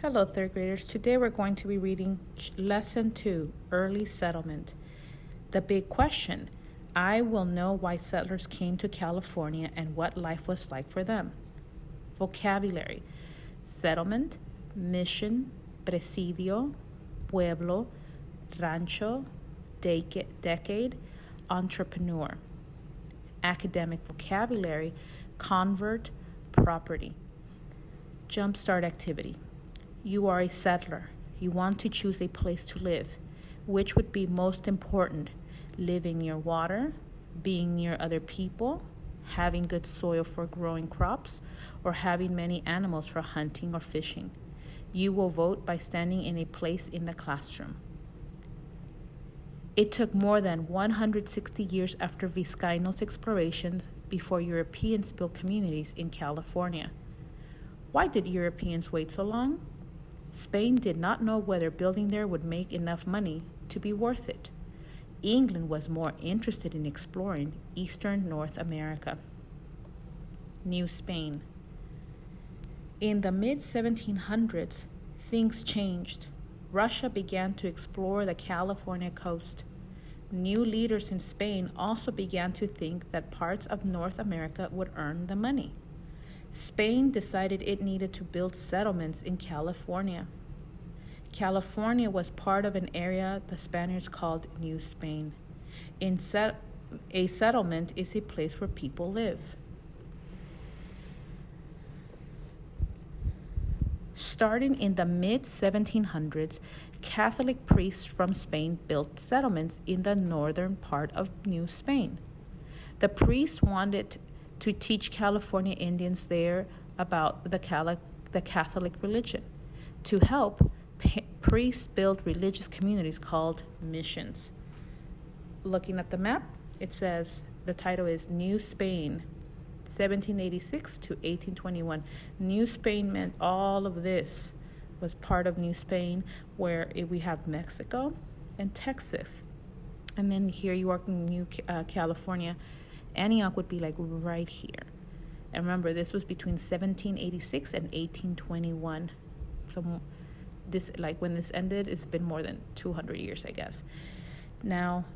Hello, third graders. Today we're going to be reading Lesson 2, Early Settlement. The big question: I will know why settlers came to California and what life was like for them. Vocabulary: settlement, mission, presidio, pueblo, rancho, decade, entrepreneur. Academic vocabulary: convert, property. Jumpstart activity. You are a settler. You want to choose a place to live. Which would be most important? Living near water, being near other people, having good soil for growing crops, or having many animals for hunting or fishing. You will vote by standing in a place in the classroom. It took more than 160 years after Vizcaínos explorations before Europeans built communities in California. Why did Europeans wait so long? Spain did not know whether building there would make enough money to be worth it. England was more interested in exploring eastern North America. New Spain. In the mid-1700s, things changed. Russia began to explore the California coast. New leaders in Spain also began to think that parts of North America would earn the money. Spain decided it needed to build settlements in California. California was part of an area the Spaniards called New Spain. A settlement is a place where people live. Starting in the mid-1700s, Catholic priests from Spain built settlements in the northern part of New Spain. The priests wanted to teach California Indians there about the Catholic religion. To help, priests built religious communities called missions. Looking at the map, it says the title is New Spain, 1786 to 1821. New Spain meant all of this was part of New Spain, where we have Mexico and Texas. And then here you are in New California. Antioch would be like right here. And remember, this was between 1786 and 1821. So this, like when this ended, it's been more than 200 years, I guess. Now,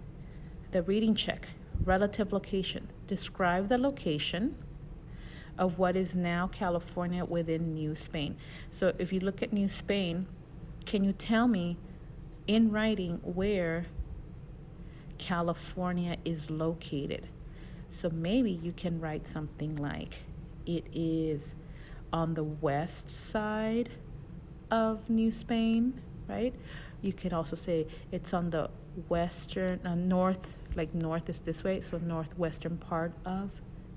the reading check. Relative location. Describe the location of what is now California within New Spain. So if you look at New Spain, can you tell me in writing where California is located? So maybe you can write something like it is on the west side of New Spain, right? You can also say it's on the western, north, like north is this way, so northwestern part of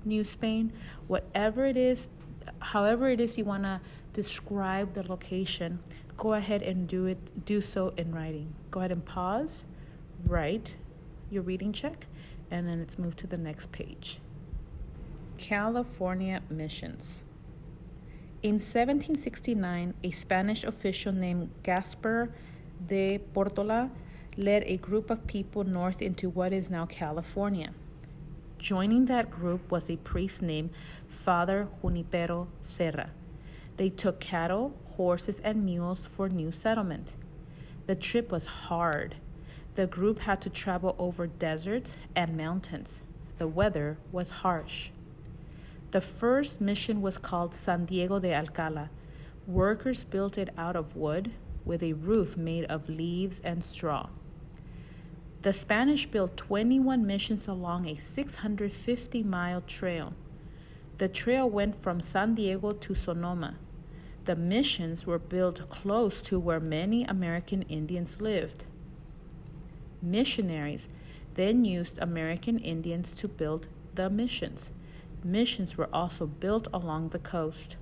New Spain. Whatever it is, however it is you want to describe the location, go ahead and do so in writing. Go ahead and pause, write your reading check, and then let's move to the next page. California missions. In 1769, a Spanish official named Gaspar de Portola led a group of people north into what is now California. Joining that group was a priest named Father Junipero Serra. They took cattle, horses, and mules for new settlement. The trip was hard. The group had to travel over deserts and mountains. The weather was harsh. The first mission was called San Diego de Alcala. Workers built it out of wood with a roof made of leaves and straw. The Spanish built 21 missions along a 650-mile trail. The trail went from San Diego to Sonoma. The missions were built close to where many American Indians lived. Missionaries then used American Indians to build the missions. Missions were also built along the coast.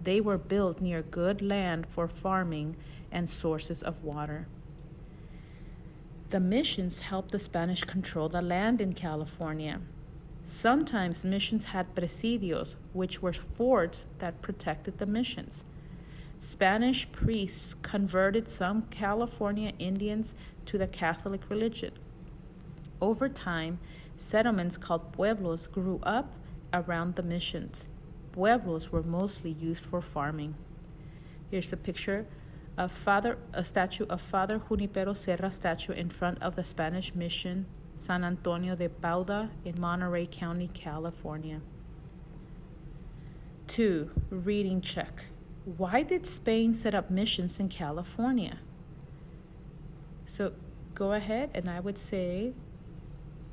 They were built near good land for farming and sources of water. The missions helped the Spanish control the land in California. Sometimes missions had presidios, which were forts that protected the missions. Spanish priests converted some California Indians to the Catholic religion. Over time, settlements called pueblos grew up around the missions. Pueblos were mostly used for farming. Here's a picture of a statue of Father Junipero Serra statue in front of the Spanish mission San Antonio de Padua in Monterey County, California. 2. Reading check. Why did Spain set up missions in California? So go ahead, and I would say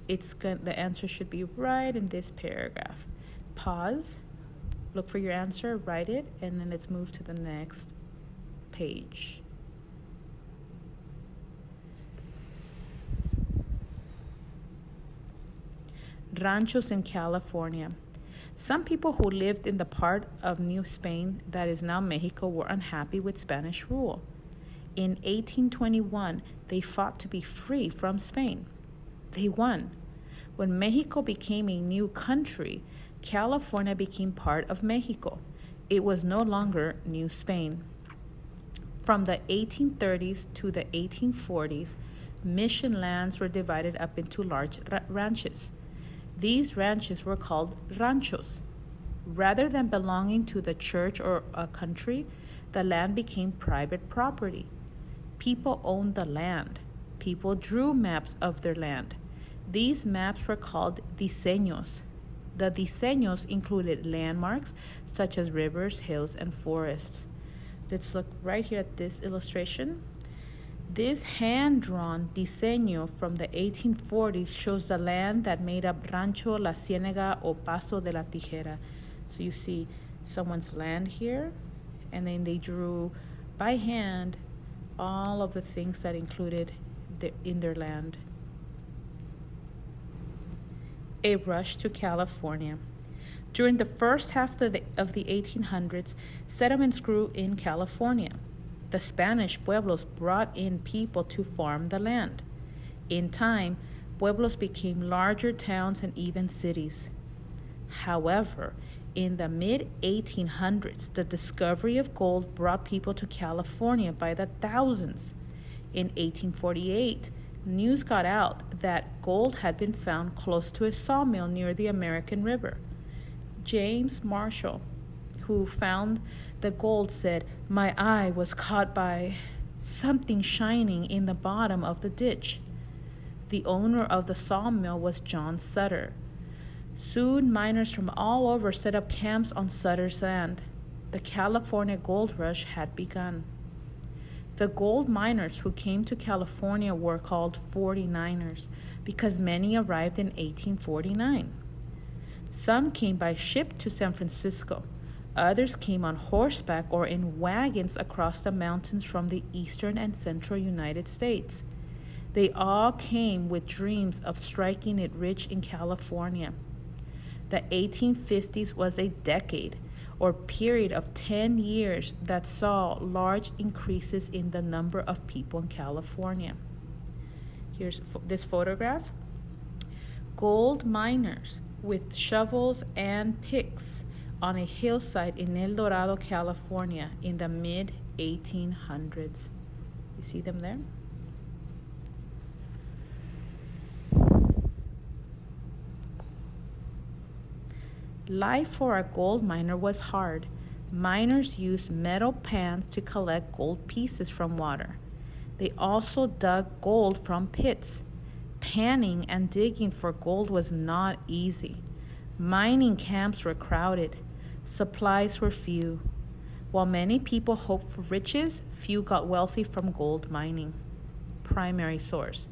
the answer should be right in this paragraph. Pause, look for your answer, write it, and then let's move to the next page. Ranchos in California. Some people who lived in the part of New Spain that is now Mexico were unhappy with Spanish rule. In 1821, they fought to be free from Spain. They won. When Mexico became a new country, California became part of Mexico. It was no longer New Spain. From the 1830s to the 1840s, mission lands were divided up into large ranches. These ranches were called ranchos. Rather than belonging to the church or a country, the land became private property. People owned the land. People drew maps of their land. These maps were called diseños. The diseños included landmarks such as rivers, hills, and forests. Let's look right here at this illustration. This hand-drawn diseño from the 1840s shows the land that made up Rancho La Ciénega o Paso de la Tijera. So you see someone's land here, and then they drew by hand all of the things that included in their land. A rush to California. During the first half of the 1800s, settlements grew in California. The Spanish pueblos brought in people to farm the land. In time, pueblos became larger towns and even cities. However, in the mid-1800s, the discovery of gold brought people to California by the thousands. In 1848, news got out that gold had been found close to a sawmill near the American River. James Marshall, who found the gold, said, "My eye was caught by something shining in the bottom of the ditch." The owner of the sawmill was John Sutter. Soon, miners from all over set up camps on Sutter's land. The California gold rush had begun. The gold miners who came to California were called 49ers because many arrived in 1849. Some came by ship to San Francisco. Others came on horseback or in wagons across the mountains from the eastern and central United States. They all came with dreams of striking it rich in California. The 1850s was a decade or period of 10 years that saw large increases in the number of people in California. Here's this photograph. Gold miners with shovels and picks on a hillside in El Dorado, California in the mid-1800s. You see them there? Life for a gold miner was hard. Miners used metal pans to collect gold pieces from water. They also dug gold from pits. Panning and digging for gold was not easy. Mining camps were crowded. Supplies were few. While many people hoped for riches, few got wealthy from gold mining. Primary source.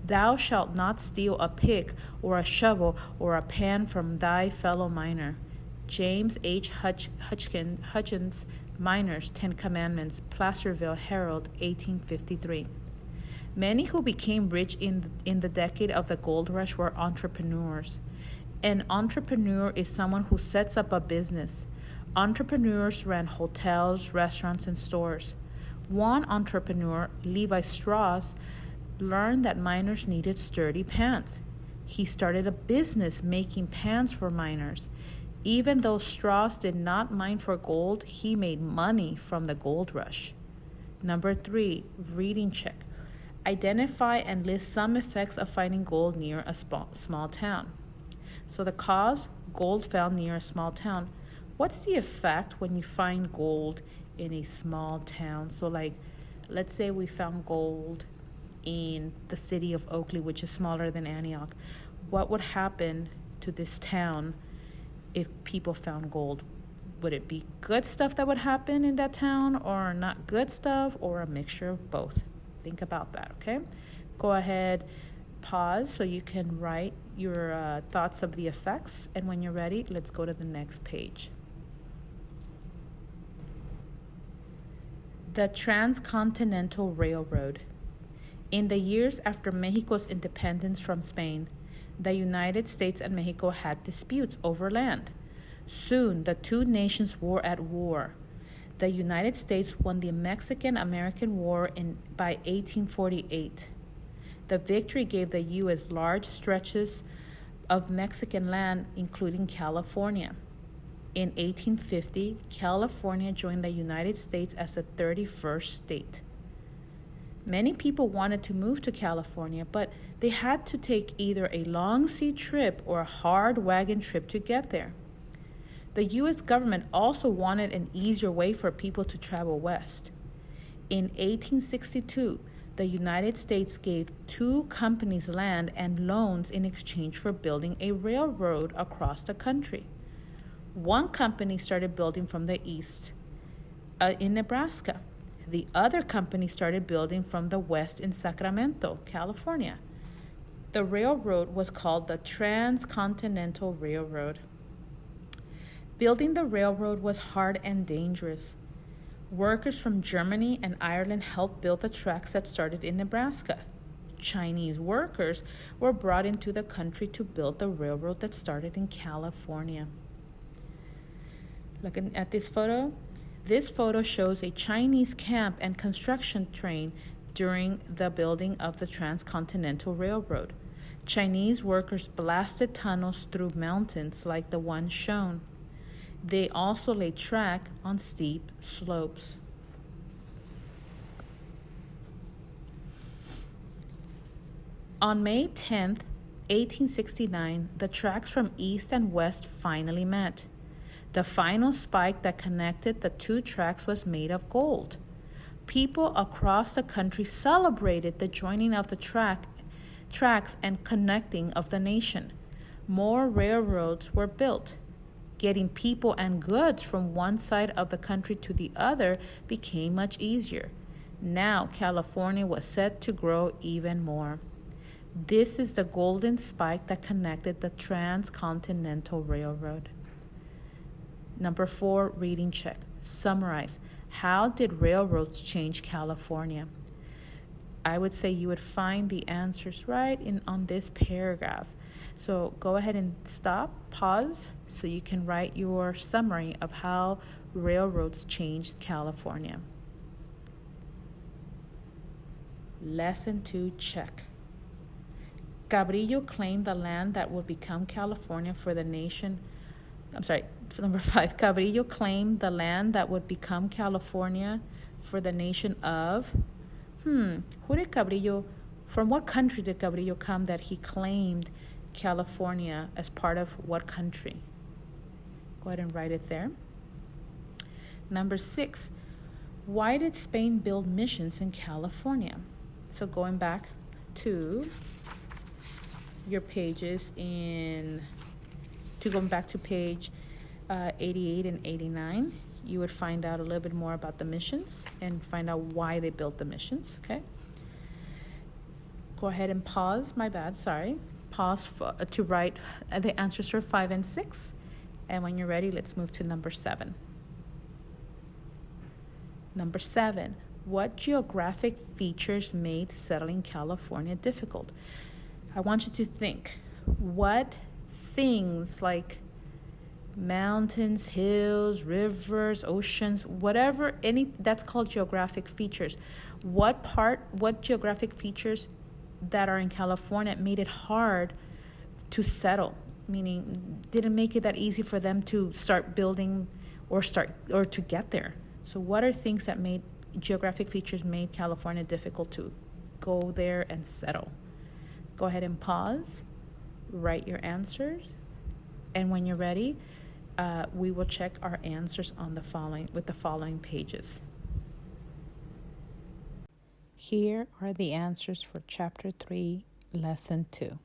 Thou shalt not steal a pick or a shovel or a pan from thy fellow miner. James H. Hutchins, Miners, 10 Commandments, Placerville Herald, 1853. Many who became rich in the decade of the gold rush were entrepreneurs. An entrepreneur is someone who sets up a business. Entrepreneurs ran hotels, restaurants, and stores. One entrepreneur, Levi Strauss, learned that miners needed sturdy pans. He started a business making pans for miners. Even though Strauss did not mine for gold, he made money from the gold rush. Number 3, reading check. Identify and list some effects of finding gold near a small town. So the cause, gold found near a small town. What's the effect when you find gold in a small town. So like, let's say we found gold in the city of Oakley, which is smaller than Antioch. What would happen to this town if people found gold? Would it be good stuff that would happen in that town, or not good stuff, or a mixture of both? Think about that, okay? Go ahead, pause so you can write your thoughts of the effects, and when you're ready, let's go to the next page. The Transcontinental Railroad. In the years after Mexico's independence from Spain, the United States and Mexico had disputes over land. Soon, the two nations were at war. The United States won the Mexican-American War by 1848. The victory gave the U.S. large stretches of Mexican land, including California. In 1850, California joined the United States as the 31st state. Many people wanted to move to California, but they had to take either a long sea trip or a hard wagon trip to get there. The U.S. government also wanted an easier way for people to travel west. In 1862, the United States gave two companies land and loans in exchange for building a railroad across the country. One company started building from the east in Nebraska. The other company started building from the west in Sacramento, California. The railroad was called the Transcontinental Railroad. Building the railroad was hard and dangerous. Workers from Germany and Ireland helped build the tracks that started in Nebraska. Chinese workers were brought into the country to build the railroad that started in California. Looking at this photo shows a Chinese camp and construction train during the building of the Transcontinental Railroad. Chinese workers blasted tunnels through mountains like the one shown. They also laid track on steep slopes. On May 10th, 1869, the tracks from east and west finally met. The final spike that connected the two tracks was made of gold. People across the country celebrated the joining of the tracks and connecting of the nation. More railroads were built. Getting people and goods from one side of the country to the other became much easier. Now California was set to grow even more. This is the golden spike that connected the Transcontinental Railroad. Number 4, reading check. Summarize. How did railroads change California? I would say you would find the answers right on this paragraph. So go ahead and stop, pause, so you can write your summary of how railroads changed California. Lesson 2, check. Cabrillo claimed the land that would become California for the nation. Number 5, Cabrillo claimed the land that would become California for the nation of. From what country did Cabrillo come that he claimed California as part of what country? Go ahead and write it there. Number 6, why did Spain build missions in California? So going back to your pages going back to page 88 and 89, you would find out a little bit more about the missions and find out why they built the missions, okay? Go ahead and pause, pause to write the answers for 5 and 6. And when you're ready, let's move to number 7. Number 7, what geographic features made settling California difficult? I want you to think, what things like mountains, hills, rivers, oceans, that's called geographic features. What geographic features that are in California made it hard to settle, meaning didn't make it that easy for them to start building or to get there? So what are things that geographic features made California difficult to go there and settle? Go ahead and pause, write your answers, and when you're ready, we will check our answers on the following pages. Here are the answers for Chapter 3, Lesson 2.